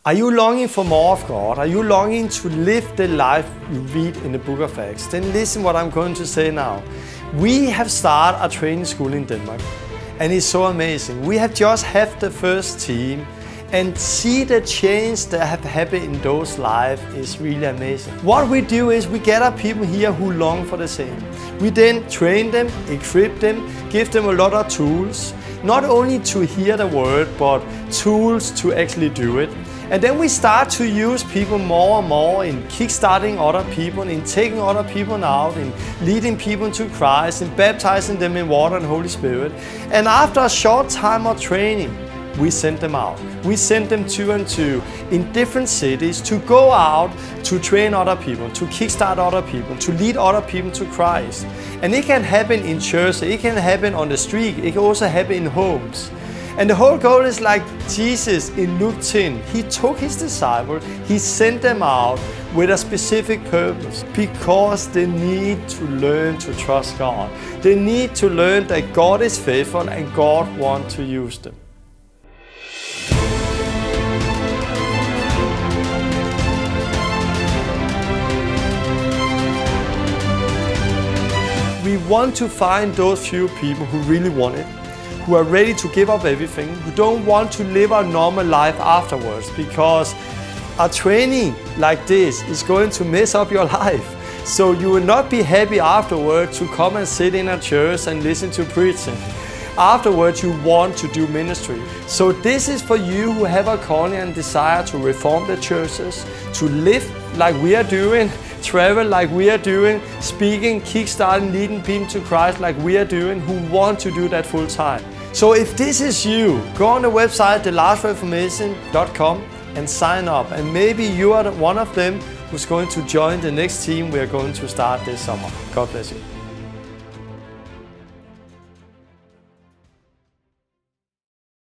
Are you longing for more of God? Are you longing to live the life you read in the book of Acts? Then listen what I'm going to say now. We have started a training school in Denmark and it's so amazing. We have just had the first team and see the change that have happened in those lives is really amazing. What we do is we gather people here who long for the same. We then train them, equip them, give them a lot of tools, not only to hear the word, but tools to actually do it. And then we start to use people more and more in kickstarting other people, in taking other people out, in leading people to Christ, in baptizing them in water and Holy Spirit. And after a short time of training, we send them out. We send them 2 and 2 in different cities to go out to train other people, to kickstart other people, to lead other people to Christ. And it can happen in church, it can happen on the street, it can also happen in homes. And the whole goal is like Jesus in Luke 10. He took his disciples, he sent them out with a specific purpose because they need to learn to trust God. They need to learn that God is faithful and God wants to use them. We want to find those few people who really want it, who are ready to give up everything, who don't want to live a normal life afterwards, because a training like this is going to mess up your life. So you will not be happy afterwards to come and sit in a church and listen to preaching. Afterwards you want to do ministry. So this is for you who have a calling and desire to reform the churches, to live like we are doing, travel like we are doing, speaking, kickstarting, leading people to Christ like we are doing, who want to do that full time. So if this is you, go on the website thelastreformation.com and sign up, and maybe you are one of them who's going to join the next team we are going to start this summer. God bless you.